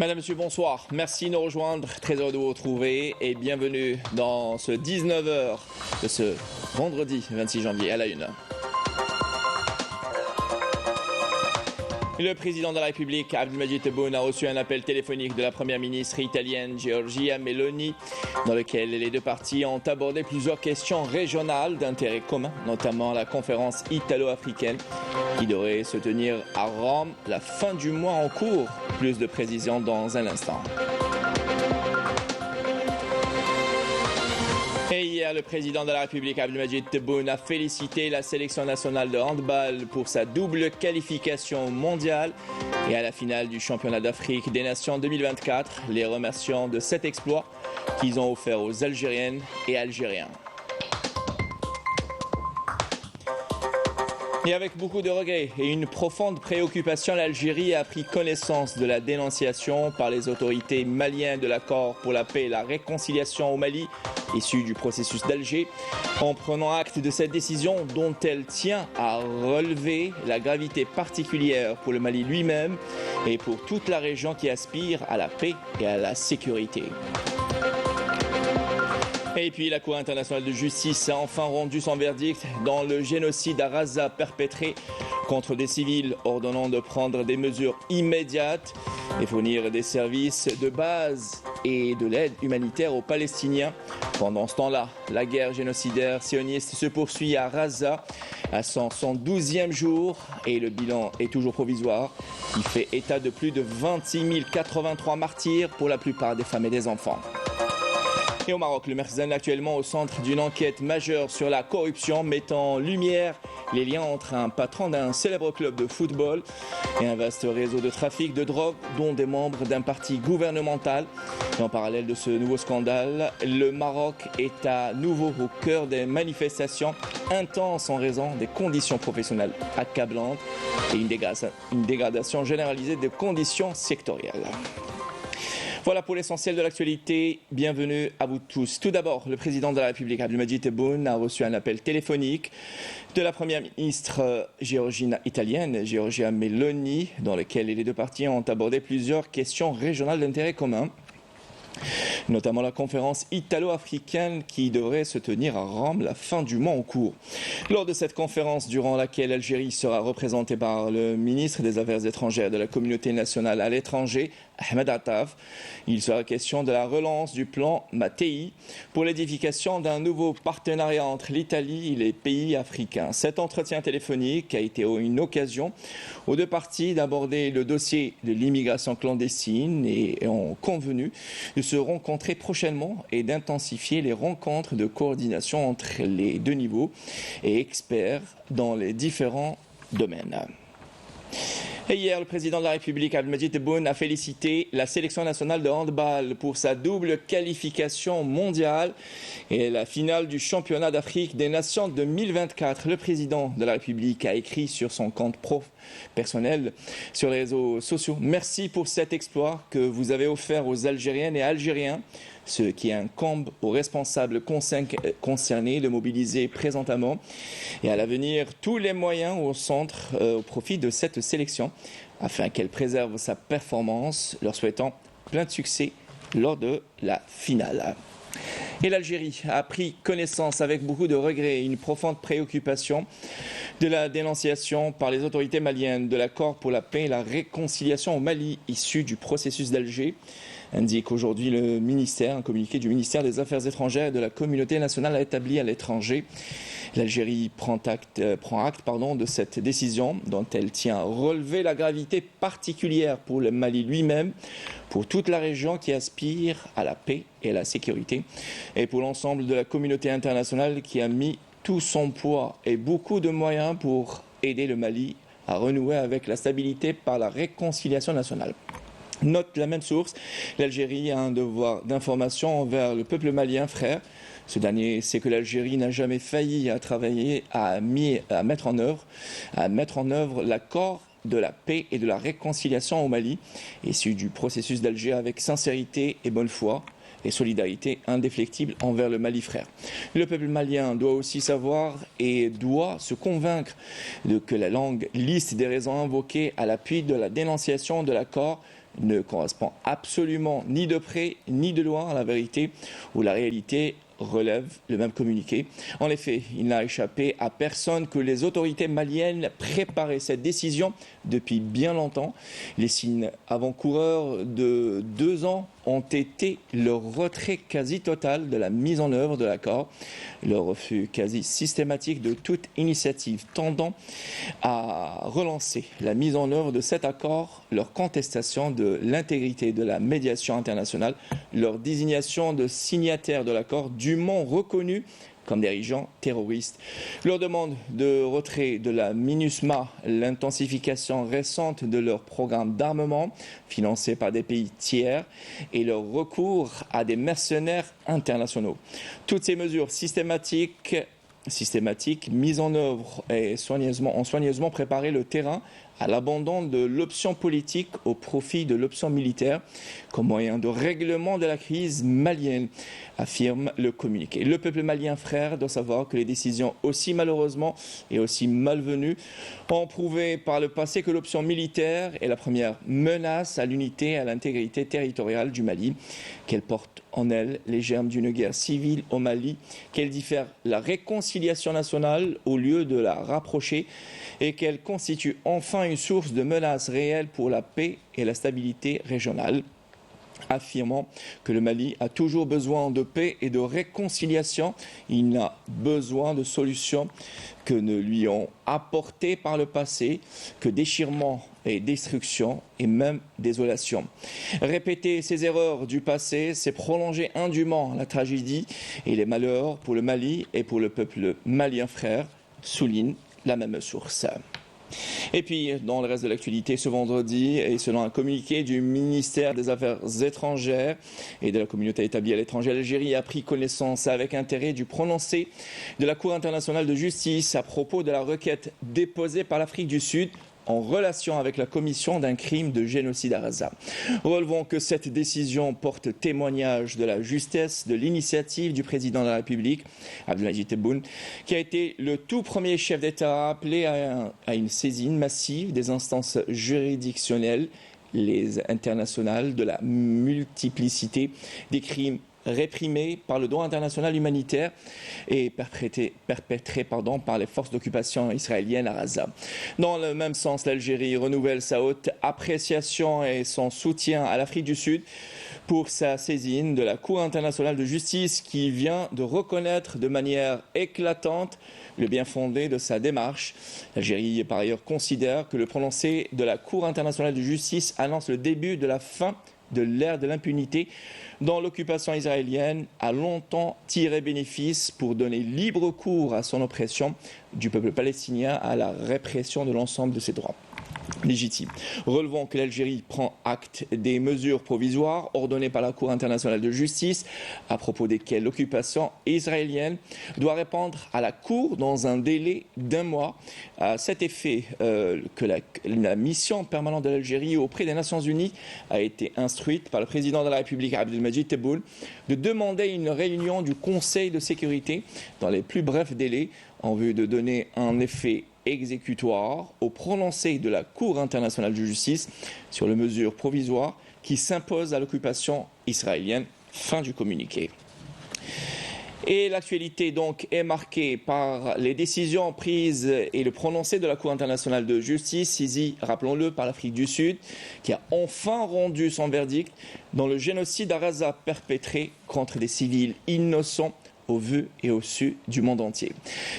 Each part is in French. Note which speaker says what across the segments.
Speaker 1: Madame, Monsieur, bonsoir. Merci de nous rejoindre. Très heureux de vous retrouver et bienvenue dans ce 19h de ce vendredi 26 janvier à la une. Le président de la République, Abdelmadjid Tebboune, a reçu un appel téléphonique de la première ministre italienne Giorgia Meloni, dans lequel les deux parties ont abordé plusieurs questions régionales d'intérêt commun, notamment la conférence italo-africaine qui devrait se tenir à Rome la fin du mois en cours. Plus de précisions dans un instant. Et hier, le président de la République, Abdelmadjid Tebboune, a félicité la sélection nationale de handball pour sa double qualification mondiale et à la finale du championnat d'Afrique des Nations 2024, les remerciant de cet exploit qu'ils ont offert aux Algériennes et Algériens. Et avec beaucoup de regrets et une profonde préoccupation, l'Algérie a pris connaissance de la dénonciation par les autorités maliennes de l'accord pour la paix et la réconciliation au Mali, issu du processus d'Alger, en prenant acte de cette décision dont elle tient à relever la gravité particulière pour le Mali lui-même et pour toute la région qui aspire à la paix et à la sécurité. Et puis la Cour internationale de justice a enfin rendu son verdict dans le génocide à Raza perpétré contre des civils, ordonnant de prendre des mesures immédiates et fournir des services de base et de l'aide humanitaire aux Palestiniens. Pendant ce temps-là, la guerre génocidaire sioniste se poursuit à Raza à son 112e jour et le bilan est toujours provisoire. Il fait état de plus de 26 083 martyrs, pour la plupart des femmes et des enfants. Et au Maroc, le Merkzan est actuellement au centre d'une enquête majeure sur la corruption, mettant en lumière les liens entre un patron d'un célèbre club de football et un vaste réseau de trafic de drogue, dont des membres d'un parti gouvernemental. Et en parallèle de ce nouveau scandale, le Maroc est à nouveau au cœur des manifestations intenses en raison des conditions professionnelles accablantes et une dégradation généralisée des conditions sectorielles. Voilà pour l'essentiel de l'actualité. Bienvenue à vous tous. Tout d'abord, le président de la République, Abdelmadjid Tebboune, a reçu un appel téléphonique de la première ministre italienne, Giorgia Meloni, dans lequel les deux parties ont abordé plusieurs questions régionales d'intérêt commun, notamment la conférence italo-africaine qui devrait se tenir à Rome la fin du mois en cours. Lors de cette conférence, durant laquelle l'Algérie sera représentée par le ministre des Affaires étrangères de la communauté nationale à l'étranger, Ahmed Attaf, il sera question de la relance du plan Mattei pour l'édification d'un nouveau partenariat entre l'Italie et les pays africains. Cet entretien téléphonique a été une occasion aux deux parties d'aborder le dossier de l'immigration clandestine et ont convenu de se rencontrer prochainement et d'intensifier les rencontres de coordination entre les deux niveaux et experts dans les différents domaines. Et hier, le président de la République, Abdelmadjid Tebboune, a félicité la sélection nationale de handball pour sa double qualification mondiale et la finale du championnat d'Afrique des Nations 2024. Le président de la République a écrit sur son compte personnel sur les réseaux sociaux: merci pour cet exploit que vous avez offert aux Algériennes et Algériens, ce qui incombe aux responsables concernés de mobiliser présentement et à l'avenir tous les moyens au centre au profit de cette sélection afin qu'elle préserve sa performance, leur souhaitant plein de succès lors de la finale. Et l'Algérie a pris connaissance avec beaucoup de regrets et une profonde préoccupation de la dénonciation par les autorités maliennes de l'accord pour la paix et la réconciliation au Mali, issu du processus d'Alger, indique aujourd'hui le ministère, un communiqué du ministère des Affaires étrangères et de la communauté nationale établie à l'étranger. L'Algérie prend acte de cette décision dont elle tient à relever la gravité particulière pour le Mali lui-même, pour toute la région qui aspire à la paix et à la sécurité, et pour l'ensemble de la communauté internationale qui a mis tout son poids et beaucoup de moyens pour aider le Mali à renouer avec la stabilité par la réconciliation nationale. Note la même source, l'Algérie a un devoir d'information envers le peuple malien frère. Ce dernier sait que l'Algérie n'a jamais failli à travailler à mettre en œuvre l'accord de la paix et de la réconciliation au Mali, issu du processus d'Alger avec sincérité et bonne foi et solidarité indéfectible envers le Mali frère. Le peuple malien doit aussi savoir et doit se convaincre que la longue liste des raisons invoquées à l'appui de la dénonciation de l'accord ne correspond absolument ni de près ni de loin à la vérité ou la réalité, relève le même communiqué. En effet, il n'a échappé à personne que les autorités maliennes préparaient cette décision depuis bien longtemps. Les signes avant-coureurs de 2 ans ont été le retrait quasi total de la mise en œuvre de l'accord, le refus quasi systématique de toute initiative tendant à relancer la mise en œuvre de cet accord, leur contestation de l'intégrité de la médiation internationale, leur désignation de signataires de l'accord dûment reconnus comme dirigeants terroristes. Leur demande de retrait de la MINUSMA, l'intensification récente de leur programme d'armement financé par des pays tiers et leur recours à des mercenaires internationaux. Toutes ces mesures systématiques mises en œuvre et ont soigneusement préparé le terrain à l'abandon de l'option politique au profit de l'option militaire comme moyen de règlement de la crise malienne, affirme le communiqué. Le peuple malien frère doit savoir que les décisions aussi malheureusement et aussi malvenues ont prouvé par le passé que l'option militaire est la première menace à l'unité et à l'intégrité territoriale du Mali, qu'elle porte en elle les germes d'une guerre civile au Mali, qu'elle diffère la réconciliation nationale au lieu de la rapprocher et qu'elle constitue enfin une source de menace réelle pour la paix et la stabilité régionale, affirmant que le Mali a toujours besoin de paix et de réconciliation. Il n'a besoin de solutions que ne lui ont apportées par le passé que déchirement et destruction et même désolation. Répéter ces erreurs du passé, c'est prolonger indûment la tragédie et les malheurs pour le Mali et pour le peuple malien frère, souligne la même source. Et puis, dans le reste de l'actualité, ce vendredi, et selon un communiqué du ministère des Affaires étrangères et de la communauté établie à l'étranger, l'Algérie a pris connaissance avec intérêt du prononcé de la Cour internationale de justice à propos de la requête déposée par l'Afrique du Sud en relation avec la commission d'un crime de génocide à Gaza. Relevons que cette décision porte témoignage de la justesse de l'initiative du président de la République, Abdelmadjid Tebboune, qui a été le tout premier chef d'État appelé à une saisine massive des instances juridictionnelles, les internationales, de la multiplicité des crimes réprimés par le droit international humanitaire et perpétrés par les forces d'occupation israéliennes à Gaza. Dans le même sens, l'Algérie renouvelle sa haute appréciation et son soutien à l'Afrique du Sud pour sa saisine de la Cour internationale de justice qui vient de reconnaître de manière éclatante le bien fondé de sa démarche. L'Algérie, par ailleurs, considère que le prononcé de la Cour internationale de justice annonce le début de la fin de l'ère de l'impunité dont l'occupation israélienne a longtemps tiré bénéfice pour donner libre cours à son oppression du peuple palestinien, à la répression de l'ensemble de ses droits légitimes. Relevons que l'Algérie prend acte des mesures provisoires ordonnées par la Cour internationale de justice à propos desquelles l'occupation israélienne doit répondre à la Cour dans un délai d'1 mois. À cet effet, que la mission permanente de l'Algérie auprès des Nations Unies a été instruite par le président de la République, Abdelmadjid Tebboune, de demander une réunion du Conseil de sécurité dans les plus brefs délais en vue de donner un effet exécutoire au prononcé de la Cour internationale de justice sur les mesures provisoires qui s'imposent à l'occupation israélienne. Fin du communiqué. Et l'actualité donc est marquée par les décisions prises et le prononcé de la Cour internationale de justice, saisie, rappelons-le, par l'Afrique du Sud, qui a enfin rendu son verdict dans le génocide à Gaza perpétré contre des civils innocents au vu et au su du monde entier.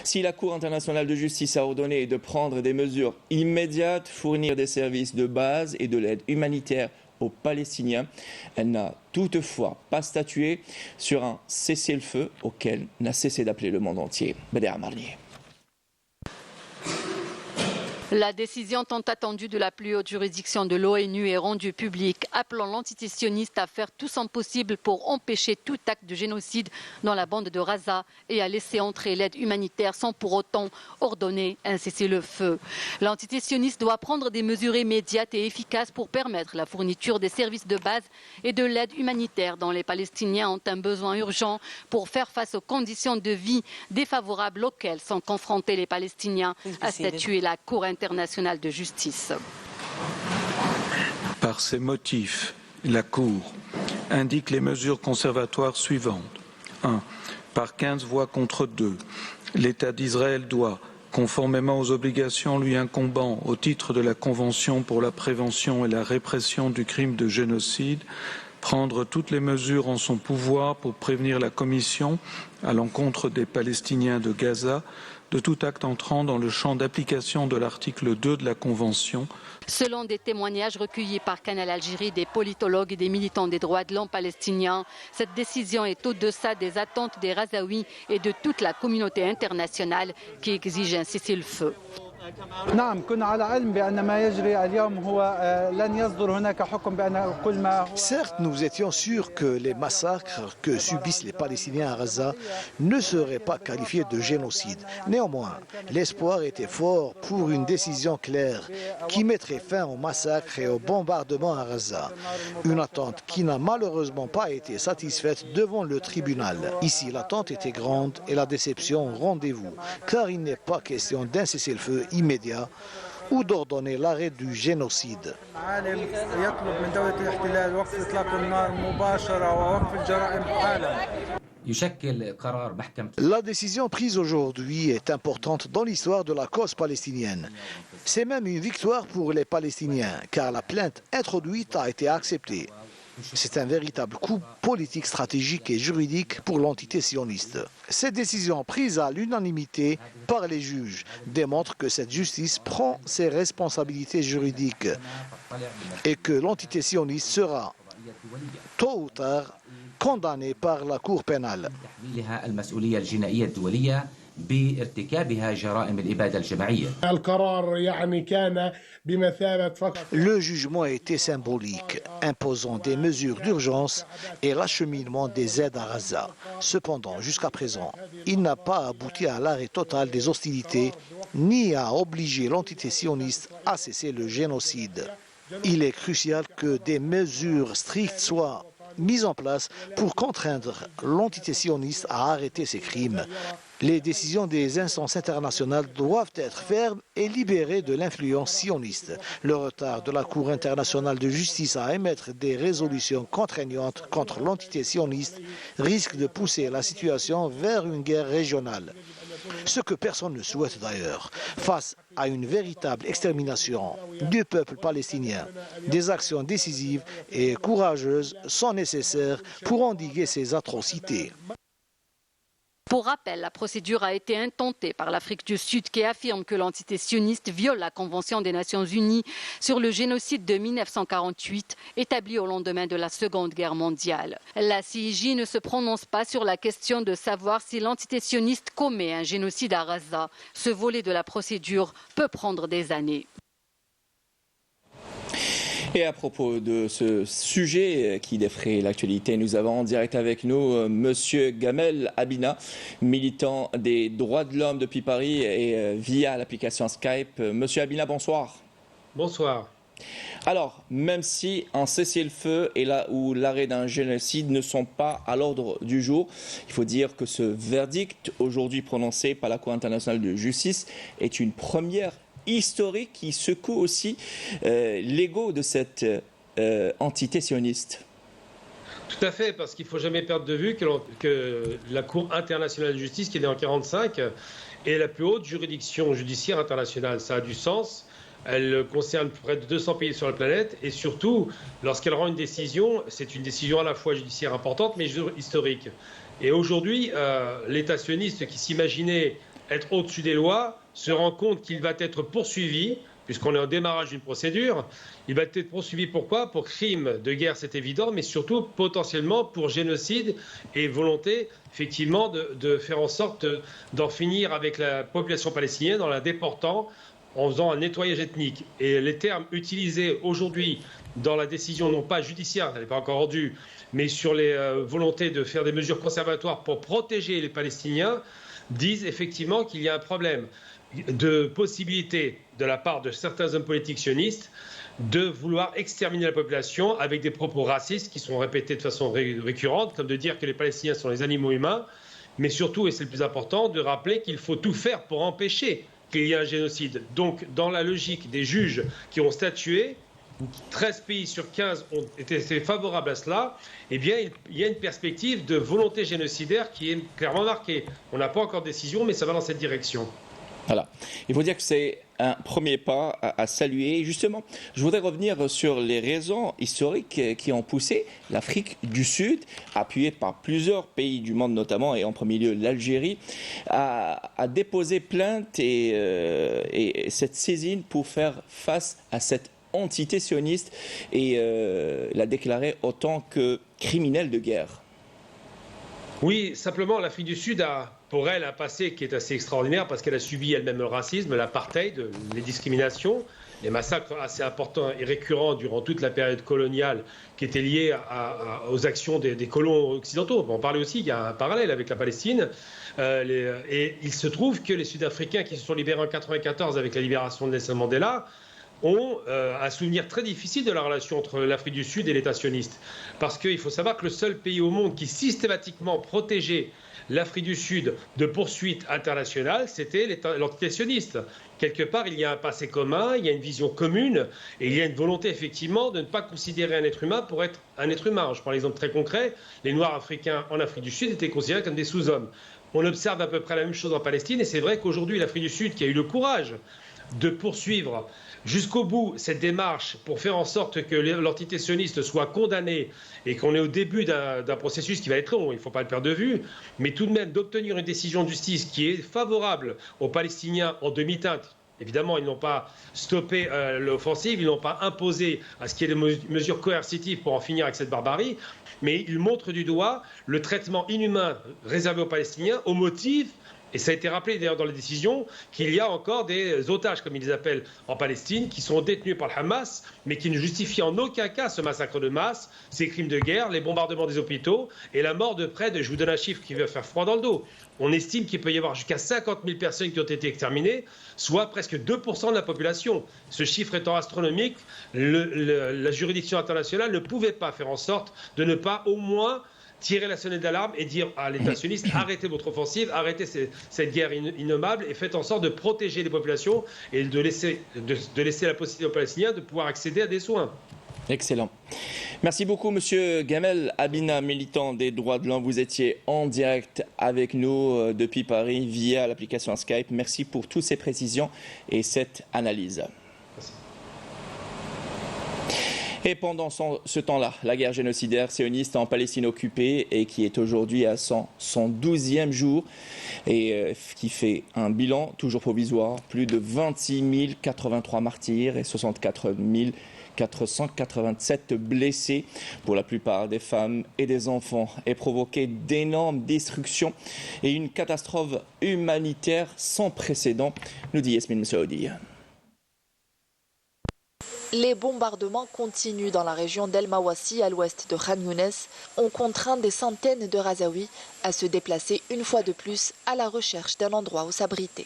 Speaker 1: Si la Cour internationale de justice a ordonné de prendre des mesures immédiates, fournir des services de base et de l'aide humanitaire aux Palestiniens, elle n'a toutefois pas statué sur un cessez-le-feu auquel n'a cessé d'appeler le monde entier. Badr Marnier.
Speaker 2: La décision tant attendue de la plus haute juridiction de l'ONU est rendue publique, appelant l'entité sioniste à faire tout son possible pour empêcher tout acte de génocide dans la bande de Gaza et à laisser entrer l'aide humanitaire sans pour autant ordonner un cessez-le-feu. L'entité sioniste doit prendre des mesures immédiates et efficaces pour permettre la fourniture des services de base et de l'aide humanitaire dont les Palestiniens ont un besoin urgent pour faire face aux conditions de vie défavorables auxquelles sont confrontés les Palestiniens, a statué la Cour internationale de justice.
Speaker 3: Par ses motifs, la Cour indique les mesures conservatoires suivantes. 1. Par 15 voix contre 2, l'État d'Israël doit, conformément aux obligations lui incombant au titre de la Convention pour la prévention et la répression du crime de génocide, prendre toutes les mesures en son pouvoir pour prévenir la commission, à l'encontre des Palestiniens de Gaza, de tout acte entrant dans le champ d'application de l'article 2 de la Convention.
Speaker 2: Selon des témoignages recueillis par Canal Algérie, des politologues et des militants des droits de l'homme palestiniens, cette décision est au-deçà des attentes des Razaouis et de toute la communauté internationale qui exige un cessez-le-feu.
Speaker 4: Certes, nous étions sûrs que les massacres que subissent les Palestiniens à Gaza ne seraient pas qualifiés de génocide. Néanmoins, l'espoir était fort pour une décision claire qui mettrait fin aux massacres et aux bombardements à Gaza. Une attente qui n'a malheureusement pas été satisfaite devant le tribunal. Ici, l'attente était grande et la déception au rendez-vous, car il n'est pas question d'un cessez-le-feu immédiat ou d'ordonner l'arrêt du génocide. La décision prise aujourd'hui est importante dans l'histoire de la cause palestinienne. C'est même une victoire pour les Palestiniens, car la plainte introduite a été acceptée. C'est un véritable coup politique, stratégique et juridique pour l'entité sioniste. Cette décision prise à l'unanimité par les juges démontre que cette justice prend ses responsabilités juridiques et que l'entité sioniste sera, tôt ou tard, condamnée par la Cour pénale. Le jugement a été symbolique, imposant des mesures d'urgence et l'acheminement des aides à Gaza. Cependant, jusqu'à présent, il n'a pas abouti à l'arrêt total des hostilités, ni à obliger l'entité sioniste à cesser le génocide. Il est crucial que des mesures strictes soient mises en place pour contraindre l'entité sioniste à arrêter ces crimes. Les décisions des instances internationales doivent être fermes et libérées de l'influence sioniste. Le retard de la Cour internationale de justice à émettre des résolutions contraignantes contre l'entité sioniste risque de pousser la situation vers une guerre régionale. Ce que personne ne souhaite d'ailleurs. Face à une véritable extermination du peuple palestinien, des actions décisives et courageuses sont nécessaires pour endiguer ces atrocités.
Speaker 2: Pour rappel, la procédure a été intentée par l'Afrique du Sud qui affirme que l'entité sioniste viole la Convention des Nations Unies sur le génocide de 1948 établie au lendemain de la Seconde Guerre mondiale. La CIJ ne se prononce pas sur la question de savoir si l'entité sioniste commet un génocide à Gaza. Ce volet de la procédure peut prendre des années.
Speaker 1: Et à propos de ce sujet qui défraie l'actualité, nous avons en direct avec nous Monsieur Gamel Abina, militant des droits de l'homme depuis Paris et via l'application Skype. Monsieur Abina, bonsoir.
Speaker 5: Bonsoir.
Speaker 1: Alors, même si un cessez-le-feu et là où l'arrêt d'un génocide ne sont pas à l'ordre du jour, il faut dire que ce verdict aujourd'hui prononcé par la Cour internationale de justice est une première historique qui secoue aussi l'ego de cette entité sioniste.
Speaker 5: Tout à fait, parce qu'il ne faut jamais perdre de vue que la Cour internationale de justice, qui est née en 1945, est la plus haute juridiction judiciaire internationale. Ça a du sens. Elle concerne près de 200 pays sur la planète et surtout, lorsqu'elle rend une décision, c'est une décision à la fois judiciaire importante mais historique. Et aujourd'hui, l'État sioniste qui s'imaginait être au-dessus des lois se rend compte qu'il va être poursuivi, puisqu'on est au démarrage d'une procédure. Il va être poursuivi pourquoi ? Pour crime de guerre, c'est évident, mais surtout potentiellement pour génocide et volonté, effectivement, de faire en sorte d'en finir avec la population palestinienne en la déportant, en faisant un nettoyage ethnique. Et les termes utilisés aujourd'hui dans la décision, non pas judiciaire, elle n'est pas encore rendue, mais sur les volontés de faire des mesures conservatoires pour protéger les Palestiniens, disent effectivement qu'il y a un problème de possibilité de la part de certains hommes politiques sionistes de vouloir exterminer la population avec des propos racistes qui sont répétés de façon récurrente, comme de dire que les Palestiniens sont les animaux humains, mais surtout, et c'est le plus important, de rappeler qu'il faut tout faire pour empêcher qu'il y ait un génocide. Donc, dans la logique des juges qui ont statué, 13 pays sur 15 ont été favorables à cela, eh bien, il y a une perspective de volonté génocidaire qui est clairement marquée. On n'a pas encore de décision, mais ça va dans cette direction.
Speaker 1: Voilà. Il faut dire que c'est un premier pas à saluer. Justement, je voudrais revenir sur les raisons historiques qui ont poussé l'Afrique du Sud, appuyée par plusieurs pays du monde notamment, et en premier lieu l'Algérie, à déposer plainte et cette saisine pour faire face à cette entité sioniste et la déclarer autant que criminelle de guerre.
Speaker 5: Oui, simplement, l'Afrique du Sud a, pour elle, un passé qui est assez extraordinaire parce qu'elle a subi elle-même le racisme, l'apartheid, les discriminations, les massacres assez importants et récurrents durant toute la période coloniale qui étaient liés aux actions des colons occidentaux. On parlait aussi, il y a un parallèle avec la Palestine. Et il se trouve que les Sud-Africains qui se sont libérés en 1994 avec la libération de Nelson Mandela ont un souvenir très difficile de la relation entre l'Afrique du Sud et l'État sioniste. Parce qu'il faut savoir que le seul pays au monde qui systématiquement protégeait l'Afrique du Sud de poursuites internationales, c'était l'entité sioniste. Quelque part, il y a un passé commun, il y a une vision commune, et il y a une volonté effectivement de ne pas considérer un être humain pour être un être humain. Je prends l'exemple très concret, les Noirs africains en Afrique du Sud étaient considérés comme des sous-hommes. On observe à peu près la même chose en Palestine, et c'est vrai qu'aujourd'hui, l'Afrique du Sud, qui a eu le courage de poursuivre jusqu'au bout cette démarche pour faire en sorte que l'entité sioniste soit condamnée et qu'on est au début d'un processus qui va être long, il ne faut pas le perdre de vue, mais tout de même d'obtenir une décision de justice qui est favorable aux Palestiniens en demi-teinte. Évidemment, ils n'ont pas stoppé l'offensive, ils n'ont pas imposé à ce qu'il y ait des mesures coercitives pour en finir avec cette barbarie, mais ils montrent du doigt le traitement inhumain réservé aux Palestiniens au motif. Et ça a été rappelé d'ailleurs dans les décisions qu'il y a encore des otages, comme ils les appellent en Palestine, qui sont détenus par le Hamas, mais qui ne justifient en aucun cas ce massacre de masse, ces crimes de guerre, les bombardements des hôpitaux et la mort de près de, je vous donne un chiffre qui va faire froid dans le dos, on estime qu'il peut y avoir jusqu'à 50 000 personnes qui ont été exterminées, soit presque 2% de la population. Ce chiffre étant astronomique, la juridiction internationale ne pouvait pas faire en sorte de ne pas au moins tirer la sonnette d'alarme et dire à l'État sioniste, arrêtez votre offensive, arrêtez cette guerre innommable et faites en sorte de protéger les populations et de laisser la possibilité aux Palestiniens de pouvoir accéder à des soins.
Speaker 1: Excellent. Merci beaucoup, Monsieur Gamel Abina, militant des droits de l'homme. Vous étiez en direct avec nous depuis Paris via l'application Skype. Merci pour toutes ces précisions et cette analyse. Merci. Et pendant ce temps-là, la guerre génocidaire sioniste en Palestine occupée et qui est aujourd'hui à son 12e jour et qui fait un bilan toujours provisoire, plus de 26 083 martyrs et 64 487 blessés, pour la plupart des femmes et des enfants, et provoqué d'énormes destructions et une catastrophe humanitaire sans précédent, nous dit Yasmine Messaoudi.
Speaker 6: Les bombardements continuent dans la région d'El Mawassi, à l'ouest de Khan Younes, ont contraint des centaines de Razaouis à se déplacer une fois de plus à la recherche d'un endroit où s'abriter.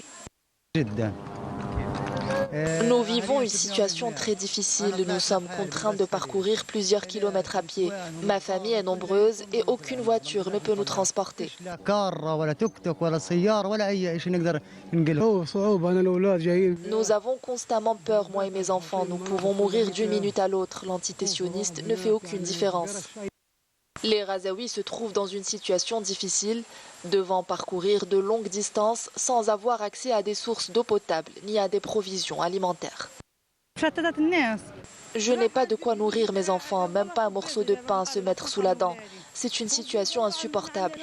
Speaker 6: Nous vivons une situation très difficile. Nous sommes contraints de parcourir plusieurs kilomètres à pied. Ma famille est nombreuse et aucune voiture ne peut nous transporter. Nous avons constamment peur, moi et mes enfants. Nous pouvons mourir d'une minute à l'autre. L'entité sioniste ne fait aucune différence. Les Razaouis se trouvent dans une situation difficile, devant parcourir de longues distances sans avoir accès à des sources d'eau potable ni à des provisions alimentaires. Je n'ai pas de quoi nourrir mes enfants, même pas un morceau de pain à se mettre sous la dent. C'est une situation insupportable.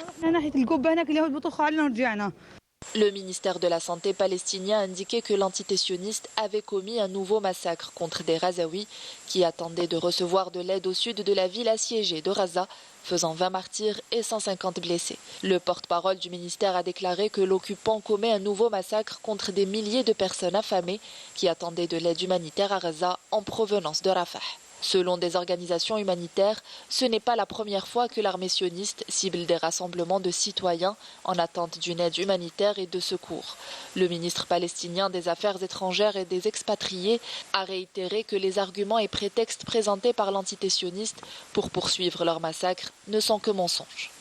Speaker 6: Le ministère de la Santé palestinien a indiqué que l'entité sioniste avait commis un nouveau massacre contre des Razaouis qui attendaient de recevoir de l'aide au sud de la ville assiégée de Raza, faisant 20 martyrs et 150 blessés. Le porte-parole du ministère a déclaré que l'occupant commet un nouveau massacre contre des milliers de personnes affamées qui attendaient de l'aide humanitaire à Raza en provenance de Rafah. Selon des organisations humanitaires, ce n'est pas la première fois que l'armée sioniste cible des rassemblements de citoyens en attente d'une aide humanitaire et de secours. Le ministre palestinien des Affaires étrangères et des expatriés a réitéré que les arguments et prétextes présentés par l'entité sioniste pour poursuivre leur massacre ne sont que mensonges.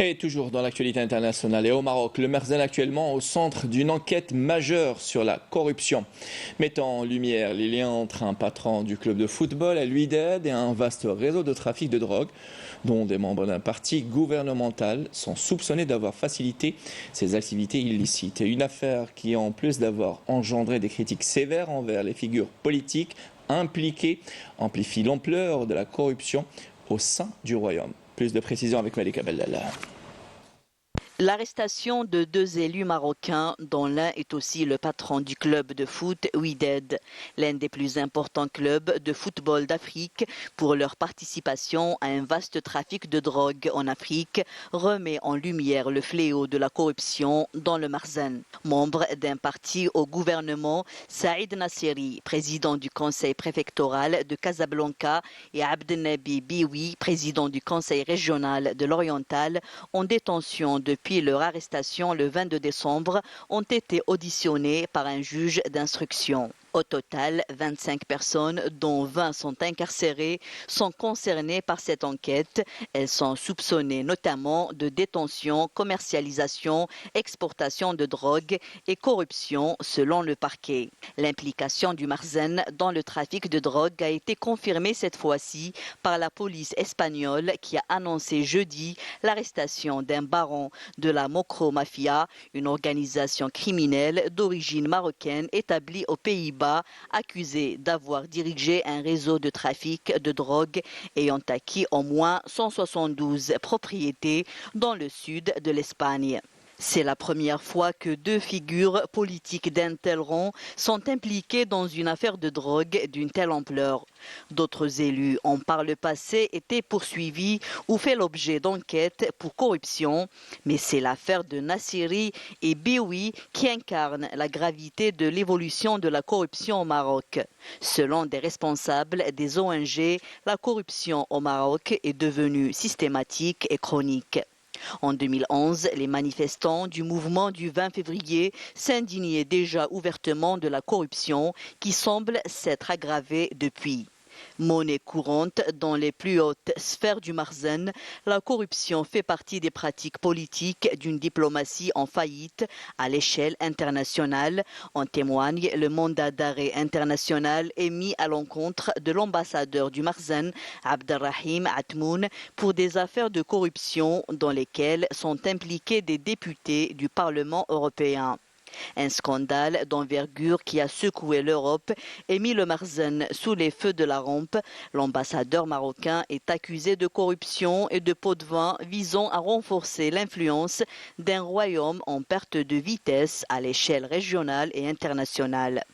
Speaker 1: Et toujours dans l'actualité internationale et au Maroc, le Merzen actuellement au centre d'une enquête majeure sur la corruption, mettant en lumière les liens entre un patron du club de football à l'Ouidad et un vaste réseau de trafic de drogue, dont des membres d'un parti gouvernemental sont soupçonnés d'avoir facilité ces activités illicites. Et une affaire qui, en plus d'avoir engendré des critiques sévères envers les figures politiques impliquées, amplifie l'ampleur de la corruption au sein du royaume. Plus de précisions avec Malika Bellala.
Speaker 7: L'arrestation de 2 élus marocains, dont l'un est aussi le patron du club de foot Ouidad, l'un des plus importants clubs de football d'Afrique, pour leur participation à un vaste trafic de drogue en Afrique, remet en lumière le fléau de la corruption dans le Merzen. Membre d'un parti au gouvernement, Saïd Nasseri, président du conseil préfectoral de Casablanca, et Abdelnabi Bioui, président du conseil régional de l'Oriental, en détention depuis leur arrestation le 22 décembre, ont été auditionnés par un juge d'instruction. Au total, 25 personnes, dont 20 sont incarcérées, sont concernées par cette enquête. Elles sont soupçonnées notamment de détention, commercialisation, exportation de drogue et corruption selon le parquet. L'implication du Merzen dans le trafic de drogue a été confirmée cette fois-ci par la police espagnole qui a annoncé jeudi l'arrestation d'un baron de la Mokro Mafia, une organisation criminelle d'origine marocaine établie aux Pays-Bas, accusé d'avoir dirigé un réseau de trafic de drogue ayant acquis au moins 172 propriétés dans le sud de l'Espagne. C'est la première fois que 2 figures politiques d'un tel rang sont impliquées dans une affaire de drogue d'une telle ampleur. D'autres élus ont par le passé été poursuivis ou fait l'objet d'enquêtes pour corruption, mais c'est l'affaire de Nasseri et Bioui qui incarne la gravité de l'évolution de la corruption au Maroc. Selon des responsables des ONG, la corruption au Maroc est devenue systématique et chronique. En 2011, les manifestants du mouvement du 20 février s'indignaient déjà ouvertement de la corruption qui semble s'être aggravée depuis. Monnaie courante dans les plus hautes sphères du Merzen, la corruption fait partie des pratiques politiques d'une diplomatie en faillite à l'échelle internationale. En témoigne le mandat d'arrêt international émis à l'encontre de l'ambassadeur du Merzen, Abdelrahim Atmoun, pour des affaires de corruption dans lesquelles sont impliqués des députés du Parlement européen. Un scandale d'envergure qui a secoué l'Europe et mis le Merzen sous les feux de la rampe. L'ambassadeur marocain est accusé de corruption et de pots de vin visant à renforcer l'influence d'un royaume en perte de vitesse à l'échelle régionale et internationale.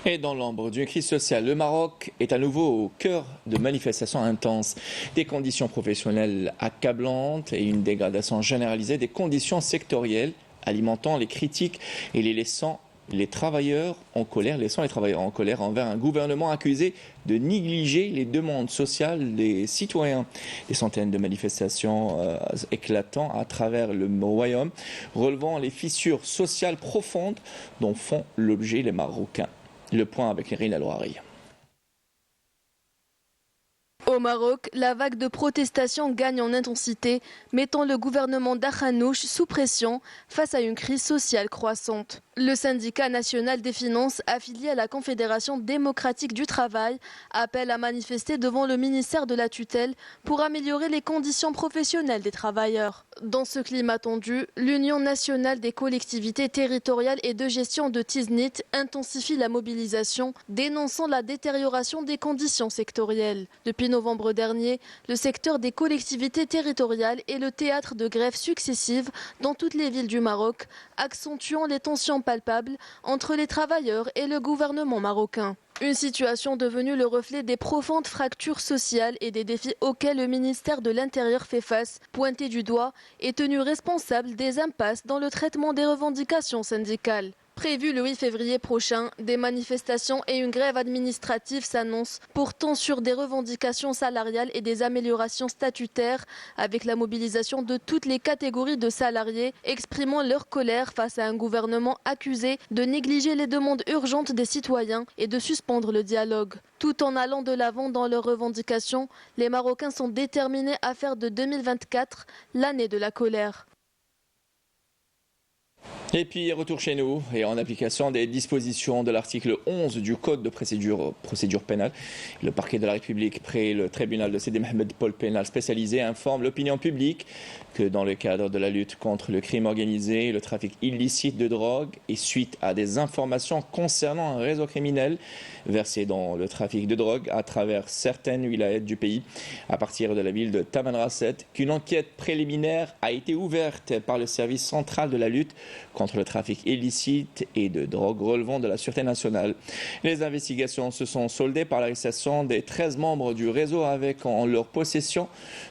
Speaker 1: Et dans l'ombre d'une crise sociale, le Maroc est à nouveau au cœur de manifestations intenses. Des conditions professionnelles accablantes et une dégradation généralisée des conditions sectorielles, alimentant les critiques et laissant les travailleurs en colère envers un gouvernement accusé de négliger les demandes sociales des citoyens. Des centaines de manifestations éclatant à travers le royaume, relevant les fissures sociales profondes dont font l'objet les Marocains. Le point avec Irina Louari.
Speaker 8: Au Maroc, la vague de protestations gagne en intensité, mettant le gouvernement d'Akhanouch sous pression face à une crise sociale croissante. Le syndicat national des finances, affilié à la Confédération démocratique du travail, appelle à manifester devant le ministère de la tutelle pour améliorer les conditions professionnelles des travailleurs. Dans ce climat tendu, l'Union nationale des collectivités territoriales et de gestion de Tiznit intensifie la mobilisation, dénonçant la détérioration des conditions sectorielles. Depuis novembre dernier, le secteur des collectivités territoriales est le théâtre de grèves successives dans toutes les villes du Maroc, accentuant les tensions palpables entre les travailleurs et le gouvernement marocain. Une situation devenue le reflet des profondes fractures sociales et des défis auxquels le ministère de l'Intérieur fait face, pointé du doigt et tenu responsable des impasses dans le traitement des revendications syndicales. Prévu le 8 février prochain, des manifestations et une grève administrative s'annoncent, portant sur des revendications salariales et des améliorations statutaires, avec la mobilisation de toutes les catégories de salariés exprimant leur colère face à un gouvernement accusé de négliger les demandes urgentes des citoyens et de suspendre le dialogue. Tout en allant de l'avant dans leurs revendications, les Marocains sont déterminés à faire de 2024 l'année de la colère.
Speaker 1: Et puis, retour chez nous, et en application des dispositions de l'article 11 du Code de procédure pénale, le parquet de la République, près le tribunal de Sidi Mohamed Pôle pénal spécialisé, informe l'opinion publique que dans le cadre de la lutte contre le crime organisé et le trafic illicite de drogue, et suite à des informations concernant un réseau criminel versé dans le trafic de drogue à travers certaines wilayas du pays, à partir de la ville de Tamanrasset, qu'une enquête préliminaire a été ouverte par le service central de la lutte contre le trafic illicite et de drogue relevant de la Sûreté nationale. Les investigations se sont soldées par l'arrestation des 13 membres du réseau avec en leur possession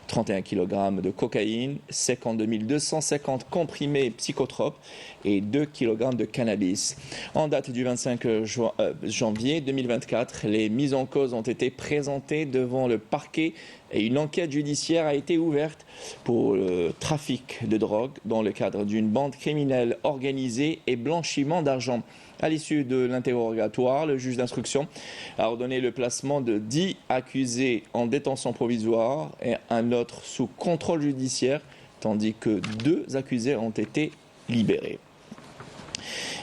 Speaker 1: 31 kg de cocaïne, 52 250 comprimés psychotropes et 2 kg de cannabis. En date du 25 janvier 2024, les mises en cause ont été présentées devant le parquet et une enquête judiciaire a été ouverte pour le trafic de drogue dans le cadre d'une bande criminelle organisée et blanchiment d'argent. À l'issue de l'interrogatoire, le juge d'instruction a ordonné le placement de 10 accusés en détention provisoire et un autre sous contrôle judiciaire, tandis que 2 accusés ont été libérés.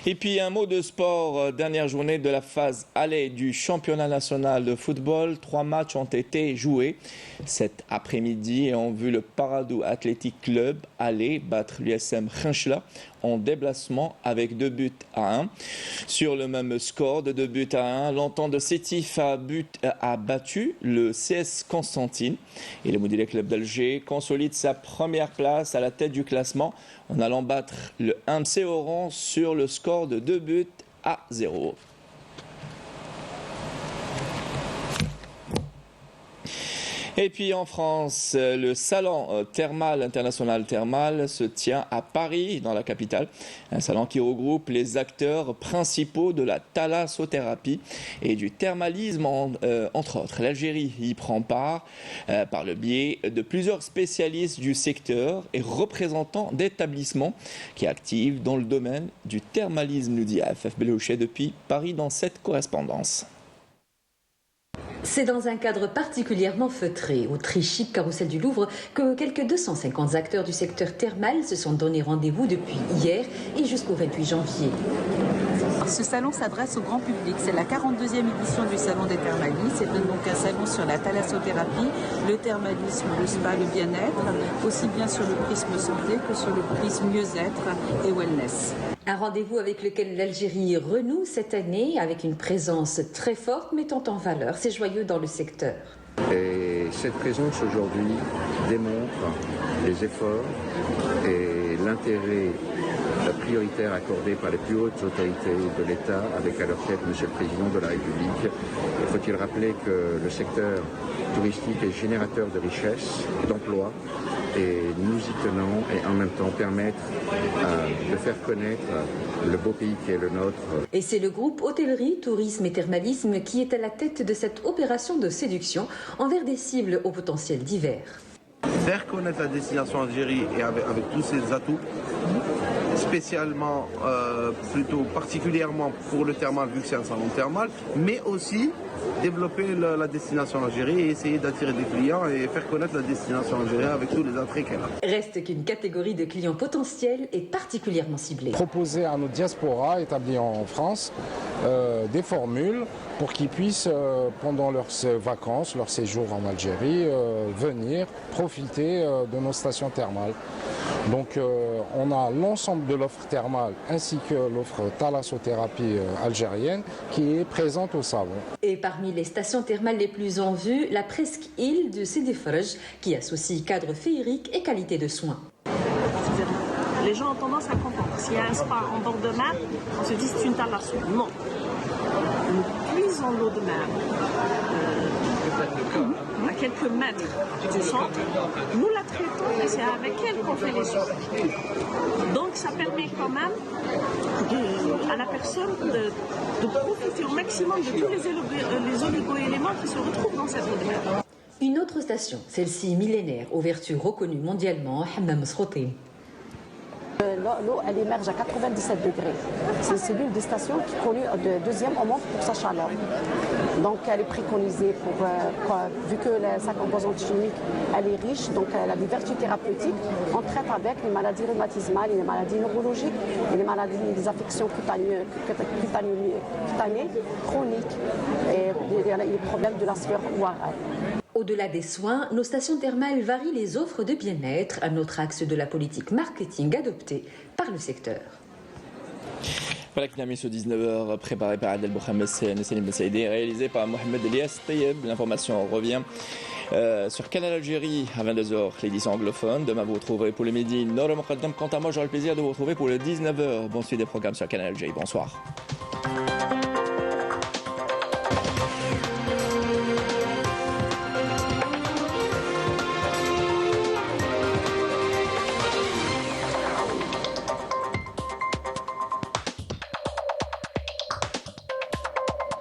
Speaker 1: Et puis un mot de sport, dernière journée de la phase aller du championnat national de football. 3 matchs ont été joués cet après-midi et ont vu le Paradou Athletic Club aller battre l'USM Khenchela en déplacement avec 2-1. Sur le même score de 2-1, l'Entente de Sétif a battu le CS Constantine et le Moudilé Club d'Alger consolide sa première place à la tête du classement en allant battre le MC Oran sur le score de 2-0. Et puis en France, le salon thermal international thermal se tient à Paris, dans la capitale. Un salon qui regroupe les acteurs principaux de la thalassothérapie et du thermalisme, entre autres. L'Algérie y prend part par le biais de plusieurs spécialistes du secteur et représentants d'établissements qui activent dans le domaine du thermalisme, nous dit AFF Belouchet depuis Paris dans cette correspondance.
Speaker 9: C'est dans un cadre particulièrement feutré, au très chic carrousel du Louvre, que quelques 250 acteurs du secteur thermal se sont donné rendez-vous depuis hier et jusqu'au 28 janvier.
Speaker 10: Ce salon s'adresse au grand public. C'est la 42e édition du Salon des thermalistes. C'est donc un salon sur la thalassothérapie, le thermalisme, le spa, le bien-être, aussi bien sur le prisme santé que sur le prisme mieux-être et wellness.
Speaker 9: Un rendez-vous avec lequel l'Algérie renoue cette année avec une présence très forte mettant en valeur ses joyaux dans le secteur.
Speaker 11: Et cette présence aujourd'hui démontre les efforts et l'intérêt prioritaire accordé par les plus hautes autorités de l'État, avec à leur tête M. le Président de la République. Faut-il rappeler que le secteur touristique est générateur de richesses, d'emplois, et nous y tenons et en même temps permettre de faire connaître le beau pays qui est le nôtre.
Speaker 9: Et c'est le groupe Hôtellerie, Tourisme et Thermalisme qui est à la tête de cette opération de séduction envers des cibles au potentiel divers.
Speaker 12: Faire connaître la destination Algérie et avec tous ses atouts, spécialement, plutôt particulièrement pour le thermal vu que c'est un salon thermal, mais aussi développer la destination Algérie et essayer d'attirer des clients et faire connaître la destination Algérie avec tous les attraits qu'elle a.
Speaker 9: Reste qu'une catégorie de clients potentiels est particulièrement ciblée.
Speaker 13: Proposer à nos diasporas établis en France des formules pour qu'ils puissent, pendant leurs vacances, leur séjour en Algérie, venir profiter de nos stations thermales. Donc on a l'ensemble de l'offre thermale ainsi que l'offre thalassothérapie algérienne qui est présente au salon.
Speaker 9: Et parmi les stations thermales les plus en vue, la presqu'île de Sidi Frej qui associe cadre féerique et qualité de soins.
Speaker 14: Les gens ont tendance à comprendre. S'il y a un spa en bord de mer, on se dit c'est une thalasso. Non. Nous puisons l'eau de mer à quelques mètres du centre, nous la traitons et c'est avec elle qu'on fait les soins. Donc ça permet quand même à la personne de profiter au maximum de tous les oligo-éléments qui se retrouvent dans cette eau de mer.
Speaker 9: Une autre station, celle-ci millénaire, aux vertus reconnues mondialement, Hammam Sroté.
Speaker 15: L'eau, elle émerge à 97 degrés. C'est l'une des stations qui est connue de deuxième au monde pour sa chaleur. Donc elle est préconisée vu que sa composante chimique, elle est riche, donc elle a des vertus thérapeutiques. On traite avec les maladies rhumatismales, les maladies neurologiques, et les maladies, des affections cutanées, chroniques, et les problèmes de la sueur orale.
Speaker 9: Au-delà des soins, nos stations thermales varient les offres de bien-être, un autre axe de la politique marketing adoptée par le secteur.
Speaker 1: Voilà qui a mis ce 19h préparé par Adel Bouhamès et Nessim Ben Saïdi, réalisé par Mohamed Elias Tayeb. L'information revient sur Canal Algérie à 22h, l'édition anglophone. Demain, vous retrouverez pour le midi Nora Mokaddam. Quant à moi, j'aurai le plaisir de vous retrouver pour le 19h. Bon suite des programmes sur Canal Algérie. Bonsoir.